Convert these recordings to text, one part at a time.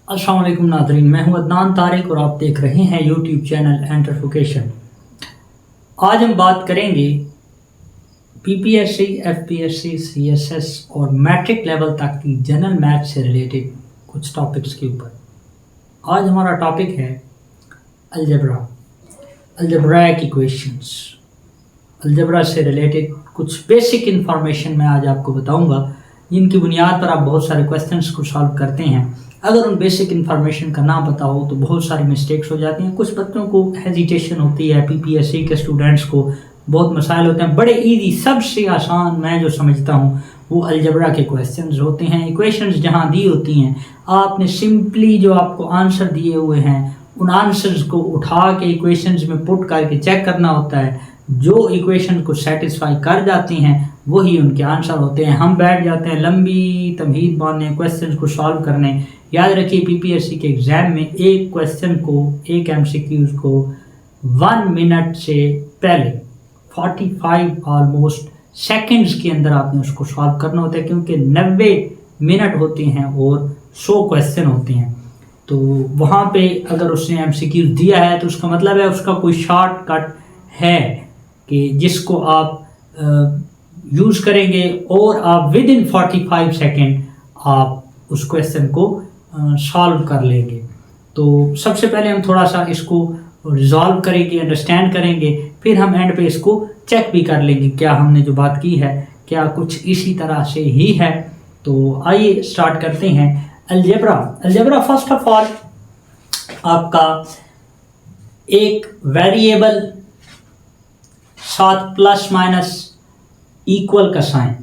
अस्सलाम वालेकुम नाज़रीन, मैं हूं अदनान तारिक और आप देख रहे हैं यूट्यूब चैनल एंटरफोकेशन। आज हम बात करेंगे पीपीएससी, एफपीएससी, सीएसएस और मैट्रिक लेवल तक की जनरल मैथ से रिलेटेड कुछ टॉपिक्स के ऊपर। आज हमारा टॉपिक है अलजेब्रा, अलजेब्राइक इक्वेशंस। अलजेब्रा से रिलेटेड कुछ बेसिक इन्फॉर्मेशन मैं आज आपको बताऊंगा, जिनकी बुनियाद पर आप बहुत सारे क्वेश्चंस को सॉल्व करते हैं। अगर उन बेसिक इन्फॉर्मेशन का ना पता हो तो बहुत सारी मिस्टेक्स हो जाती हैं। कुछ बच्चों को हेजिटेशन होती है, पीपीएससी के स्टूडेंट्स को बहुत मसाइल होते हैं। बड़े इजी, सबसे आसान मैं जो समझता हूँ वो अलजेब्रा के क्वेश्चंस होते हैं। इक्वेशंस जहाँ दी होती हैं, आपने सिंपली जो आपको आंसर दिए हुए हैं उन आंसर्स को उठा के इक्वेशंस में पुट करके चेक करना होता है। जो इक्वेशन को सेटिस्फाई कर जाती हैं वही उनके आंसर होते हैं। हम बैठ जाते हैं लंबी तमहीद बांधने, क्वेश्चन को सॉल्व करने। याद रखिए, पीपीएससी के एग्जाम में एक क्वेश्चन को, एक एमसीक्यूज को 1 मिनट से पहले 45 ऑलमोस्ट सेकंड्स के अंदर आपने उसको सॉल्व करना होता है, क्योंकि 90 मिनट होते हैं और 100 क्वेश्चन होते हैं। तो वहाँ पे अगर उसने एमसीक्यूज दिया है तो उसका मतलब है उसका कोई शॉर्टकट है कि जिसको आप यूज़ करेंगे और आप विद इन 45 सेकेंड आप उस क्वेश्चन को सॉल्व कर लेंगे। तो सबसे पहले हम थोड़ा सा इसको रिजॉल्व करेंगे, अंडरस्टैंड करेंगे, फिर हम एंड पे इसको चेक भी कर लेंगे क्या हमने जो बात की है क्या कुछ इसी तरह से ही है। तो आइए स्टार्ट करते हैं। Algebra, algebra first of all आपका एक वेरिएबल साथ प्लस माइनस इक्वल का साइन,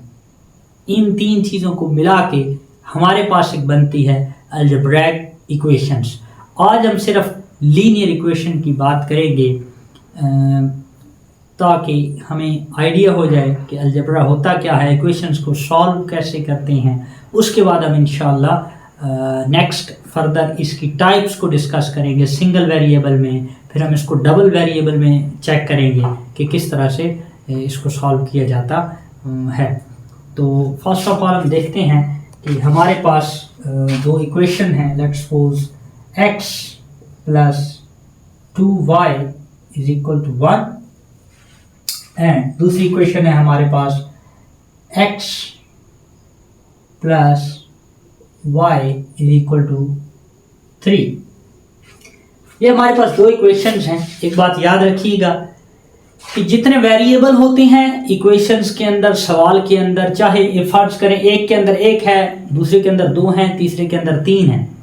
इन तीन चीज़ों को मिला के हमारे पास एक बनती है अलजेब्राइक इक्वेशंस। आज हम सिर्फ लीनियर इक्वेशन की बात करेंगे ताकि हमें आइडिया हो जाए कि अलजेब्रा होता क्या है, इक्वेशंस को सॉल्व कैसे करते हैं। उसके बाद हम इंशाल्लाह नेक्स्ट फर्दर इसकी टाइप्स को डिस्कस करेंगे सिंगल वेरिएबल में, फिर हम इसको डबल वेरिएबल में चेक करेंगे कि किस तरह से इसको सॉल्व किया जाता है। तो फर्स्ट ऑफ ऑल हम देखते हैं कि हमारे पास दो इक्वेशन हैं। Let's suppose x plus 2y is equal to 1 and दूसरी इक्वेशन है हमारे पास x plus y is equal to 3। ये हमारे पास दो इक्वेशंस हैं। एक बात याद रखिएगा कि जितने वेरिएबल होते हैं इक्वेशंस के अंदर, सवाल के अंदर, चाहे फर्ज करें एक के अंदर एक है, दूसरे के अंदर 2 हैं, तीसरे के अंदर 3 हैं,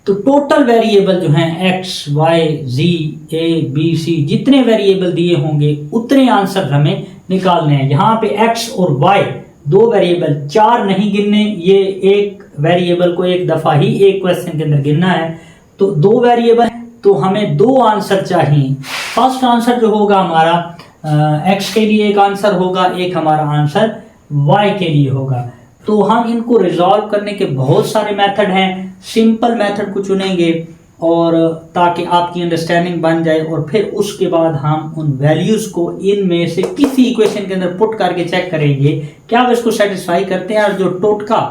तो टोटल वेरिएबल जो हैं x, y, z, a, b, c, जितने वेरिएबल दिए होंगे उतने आंसर हमें निकालने हैं। यहाँ पे x और y दो वेरिएबल, 4 नहीं गिनने, ये एक वेरिएबल को एक दफ़ा ही एक क्वेश्चन के अंदर गिनना है। तो दो वेरिएबल, तो हमें दो आंसर चाहिए। फर्स्ट आंसर जो होगा हमारा x के लिए एक आंसर होगा, एक हमारा आंसर y के लिए होगा। तो हम इनको रिजॉल्व करने के बहुत सारे मेथड हैं। सिंपल मेथड को चुनेंगे और ताकि आपकी अंडरस्टैंडिंग बन जाए, और फिर उसके बाद हम उन वैल्यूज़ को इनमें से किसी इक्वेशन के अंदर पुट करके चेक करेंगे क्या वो इसको सेटिस्फाई करते हैं। और जो टोटका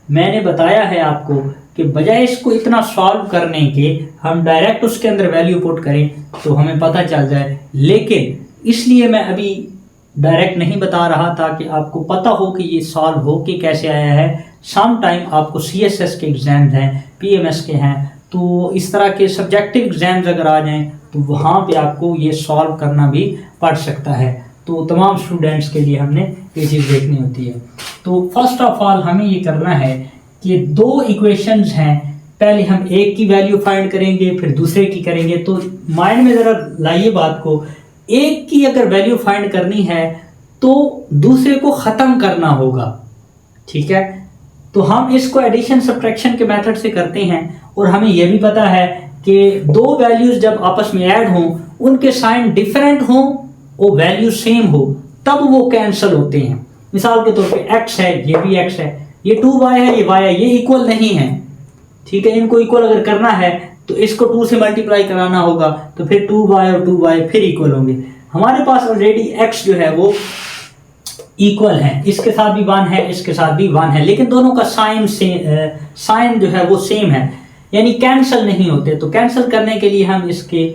मैंने बताया है आपको कि बजाय इसको इतना सॉल्व करने के हम डायरेक्ट उसके अंदर वैल्यू पुट करें तो हमें पता चल जाए, लेकिन इसलिए मैं अभी डायरेक्ट नहीं बता रहा ताकि आपको पता हो कि ये सॉल्व हो के कैसे आया है। सम टाइम आपको सीएसएस के एग्जाम्स हैं, पीएमएस के हैं, तो इस तरह के सब्जेक्टिव एग्जाम्स अगर आ जाएं तो वहाँ पे आपको ये सॉल्व करना भी पड़ सकता है। तो तमाम स्टूडेंट्स के लिए हमने ये चीज़ देखनी होती है। तो फर्स्ट ऑफ ऑल हमें ये करना है कि दो इक्वेशंस हैं, पहले हम एक की वैल्यू फाइंड करेंगे फिर दूसरे की करेंगे। तो माइंड में ज़रा लाइए बात को, एक की अगर वैल्यू फाइंड करनी है तो दूसरे को ख़त्म करना होगा, ठीक है। तो हम इसको एडिशन सब्ट्रैक्शन के मेथड से करते हैं, और हमें यह भी पता है कि दो वैल्यूज़ जब आपस में ऐड हों, उनके साइन डिफरेंट हों और वैल्यू सेम हो, तब वो कैंसिल होते हैं। मिसाल के तौर पे x है, ये भी x है, ये 2y है, ये y है, ये इक्वल नहीं है, ठीक है। इनको इक्वल अगर करना है तो इसको 2 से मल्टीप्लाई कराना होगा, तो फिर 2y और 2y फिर इक्वल होंगे। हमारे पास ऑलरेडी x जो है वो इक्वल है, इसके साथ भी 1 है, इसके साथ भी 1 है, लेकिन दोनों का साइन जो है वो सेम है। यानी कैंसिल नहीं होते। तो कैंसिल करने के लिए हम इसके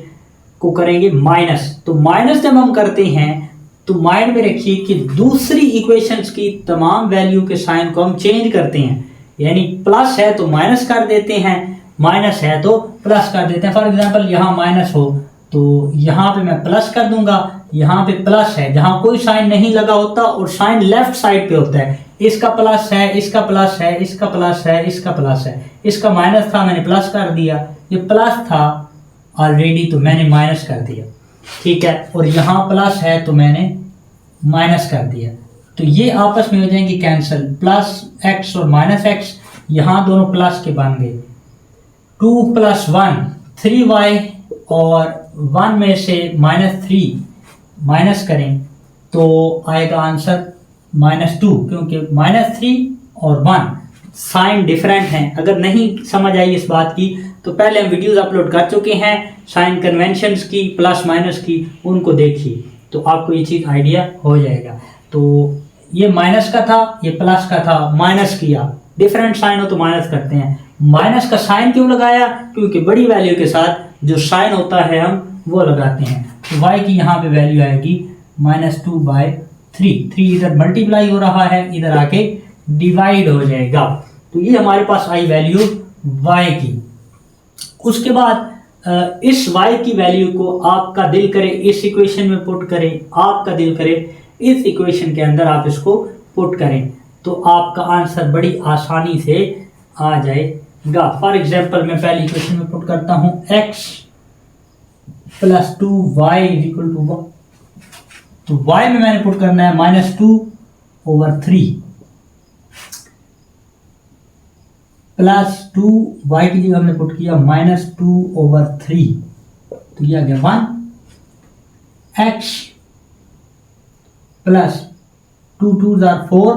को करेंगे माइनस। तो माइनस जब हम करते हैं तो माइंड में रखिए कि दूसरी इक्वेशंस की तमाम वैल्यू के साइन को हम चेंज करते हैं, यानी प्लस है तो माइनस कर देते हैं, माइनस है तो प्लस कर देते हैं। फॉर एग्जांपल यहाँ माइनस हो तो यहाँ पे मैं प्लस कर दूंगा, यहाँ पे प्लस है जहाँ कोई साइन नहीं लगा होता और साइन लेफ्ट साइड पे होता है, इसका प्लस है, इसका प्लस है, इसका प्लस है, इसका प्लस है, इसका माइनस था मैंने प्लस कर दिया, ये प्लस था ऑलरेडी तो मैंने माइनस कर दिया, ठीक है, और यहाँ प्लस है तो मैंने माइनस कर दिया। तो ये आपस में हो जाएंगे कैंसिल, प्लस एक्स और माइनस एक्स, यहाँ दोनों प्लस के बन गए। 2 + 1 3y और 1 में से -3 माइनस करें तो आएगा आंसर -2, क्योंकि -3 और 1 साइन डिफरेंट हैं। अगर नहीं समझ आई इस बात की तो पहले हम वीडियोस अपलोड कर चुके हैं साइन कन्वेंशंस की, प्लस माइनस की, उनको देखिए तो आपको ये चीज़ आइडिया हो जाएगा। तो ये माइनस का था, ये प्लस का था, माइनस किया, डिफरेंट साइन हो तो माइनस करते हैं। माइनस का साइन क्यों लगाया? क्योंकि बड़ी वैल्यू के साथ जो साइन होता है हम वो लगाते हैं। तो y की यहाँ पे वैल्यू आएगी -2/3। 3 इधर मल्टीप्लाई हो रहा है, इधर आके डिवाइड हो जाएगा। तो ये हमारे पास आई वैल्यू y की। उसके बाद इस y की वैल्यू को आपका दिल करे इस इक्वेशन में पुट करें, आपका दिल करे इस इक्वेशन के अंदर आप इसको पुट करें तो आपका आंसर बड़ी आसानी से आ जाएगा। फॉर एग्जांपल मैं पहली इक्वेशन में पुट करता हूं x + 2y = 1। तो y में मैंने पुट करना है -2/3 प्लस 2y की जगह हमने पुट किया -2/3, तो ये आ गया 1। x प्लस 2 2 4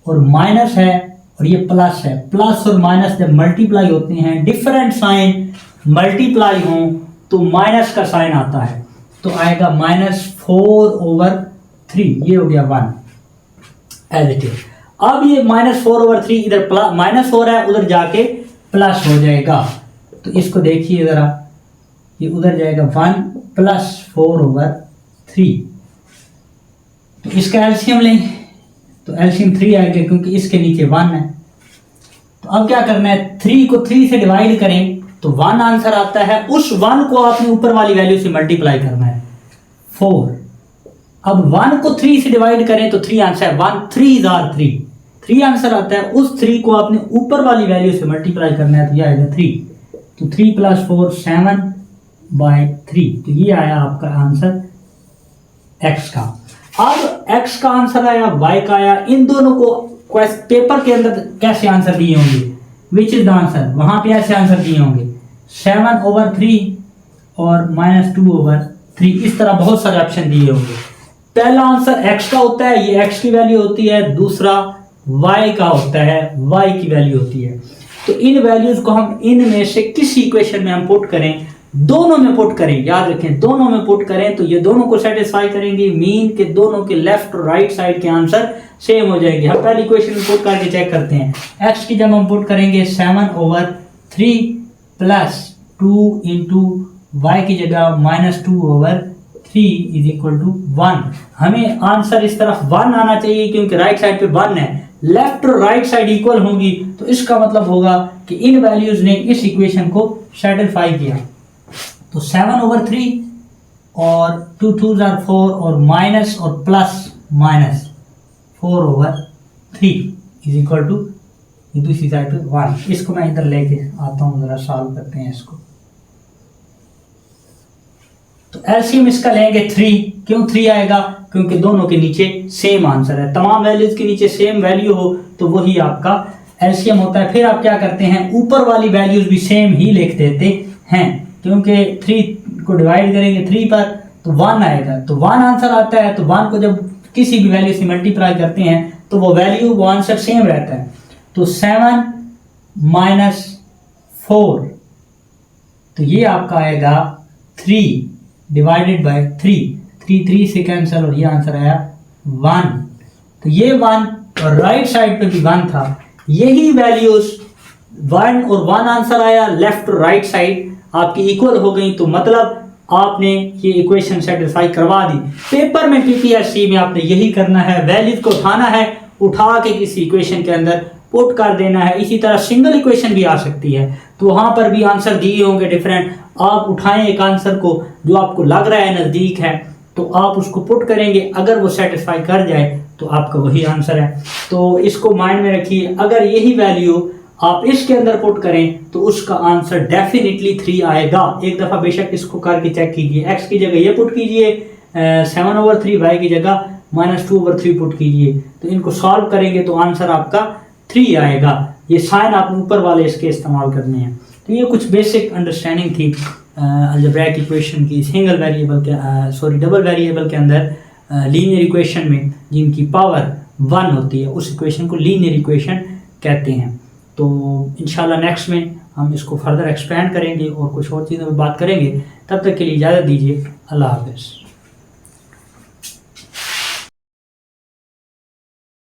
और माइनस है और ये प्लस है। प्लस और माइनस जब मल्टीप्लाई होते हैं, डिफरेंट साइन मल्टीप्लाई हों तो माइनस का साइन आता है, तो आएगा -4/3, ये हो गया 1 एज इट इज। अब ये -4/3 इधर माइनस हो रहा है, उधर जाके प्लस हो जाएगा। तो इसको देखिए जरा, ये उधर जाएगा 1 + 4/3। तो इसका एलसीएम लें तो एलसीएम 3 आएगा क्योंकि इसके नीचे 1 है। तो अब क्या करना है, 3 को 3 से डिवाइड करें तो 1 आंसर आता है। उस 1 को आपने ऊपर वाली वैल्यू से मल्टीप्लाई करना है 4। अब 1 को 3 से डिवाइड करें तो 3 आंसर है, 1 3 * 3, 3 आंसर आता है। उस 3 को आपने ऊपर वाली वैल्यू से मल्टीप्लाई करना है तो यह आएगा 3। तो 3 + 4 7/3, तो ये आया आपका आंसर x का। अब x का आंसर आया, y का आया, इन दोनों को पेपर के अंदर कैसे आंसर दिए होंगे, विच इज द आंसर, वहां पे ऐसे आंसर दिए होंगे 7/3 और -2/3, इस तरह बहुत सारे ऑप्शन दिए होंगे। पहला आंसर x का होता है, ये x की वैल्यू होती है, दूसरा y का होता है, y की वैल्यू होती है। तो इन वैल्यूज को हम इनमें से किस इक्वेशन में हम पुट करें, दोनों में पुट करें, याद रखें दोनों में पुट करें तो ये दोनों को सेटिस्फाई करेंगे, मीन के दोनों के लेफ्ट और राइट साइड के आंसर सेम हो जाएंगे। हम पहली इक्वेशन में पुट करके चेक करते हैं। x की जब हम पुट करेंगे 7/3 प्लस 2 इंटू y की जगह -2/3 = 1। हमें आंसर इस तरफ 1 आना चाहिए क्योंकि राइट साइड पे 1 है, लेफ्ट और राइट साइड इक्वल होंगी तो इसका मतलब होगा कि इन वैल्यूज ने इस इक्वेशन को सेटिस्फाई किया। तो 7/3 और 2 2 4 और माइनस और प्लस -4/3 = दूसरी साइड पे 1। इसको मैं इधर लेके आता हूँ, जरा सॉल्व करते हैं इसको। तो एलसीएम इसका लेंगे 3। क्यों 3 आएगा? क्योंकि दोनों के नीचे सेम आंसर है। तमाम वैल्यूज के नीचे सेम वैल्यू हो तो वही आपका एलसीएम होता है। फिर आप क्या करते हैं, ऊपर वाली वैल्यूज भी सेम ही लिख देते हैं, क्योंकि 3 को डिवाइड करेंगे 3 पर तो 1 आएगा, तो 1 आंसर आता है। तो 1 को जब किसी भी वैल्यू से मल्टीप्लाई करते हैं तो वो वैल्यू, वो आंसर सेम रहता है। तो 7 - 4, तो ये आपका आएगा 3 / 3, 3 से कैंसिल और ये आंसर आया 1। तो ये 1 और राइट साइड पे भी 1 था। यही वैल्यूज वन और वन आंसर आया, लेफ्ट और राइट साइड आपकी इक्वल हो गई, तो मतलब आपने ये इक्वेशन सेटिस्फाई करवा दी। पेपर में पीपीएससी में आपने यही करना है, वैल्यूज को उठाना है, उठा के किसी इक्वेशन के अंदर पुट कर देना है। इसी तरह सिंगल इक्वेशन भी आ सकती है, तो वहां पर भी आंसर दिए होंगे डिफरेंट, आप उठाएं एक आंसर को जो आपको लग रहा है नज़दीक है, तो आप उसको पुट करेंगे, अगर वो सेटिस्फाई कर जाए तो आपका वही आंसर है। तो इसको माइंड में रखिए, अगर यही वैल्यू आप इसके अंदर पुट करें तो उसका आंसर डेफिनेटली 3 आएगा। एक दफ़ा बेशक इसको करके चेक कीजिए, x की जगह ये पुट कीजिए 7/3, y की जगह -2/3 पुट कीजिए, तो इनको सॉल्व करेंगे तो आंसर आपका 3 आएगा। ये साइन आप ऊपर वाले इसके इस्तेमाल करने हैं। तो ये कुछ बेसिक अंडरस्टैंडिंग थी अलजेब्रिक इक्वेशन की, सिंगल वेरिएबल के डबल वेरिएबल के अंदर लीनियर इक्वेशन में जिनकी पावर 1 होती है, उस इक्वेशन को लीनियर इक्वेशन कहते हैं। तो इंशाल्लाह नेक्स्ट में हम इसको फर्दर एक्सपेंड करेंगे और कुछ और चीज़ों पर बात करेंगे। तब तक के लिए इजाज़त दीजिए, अल्लाह हाफ़िज़।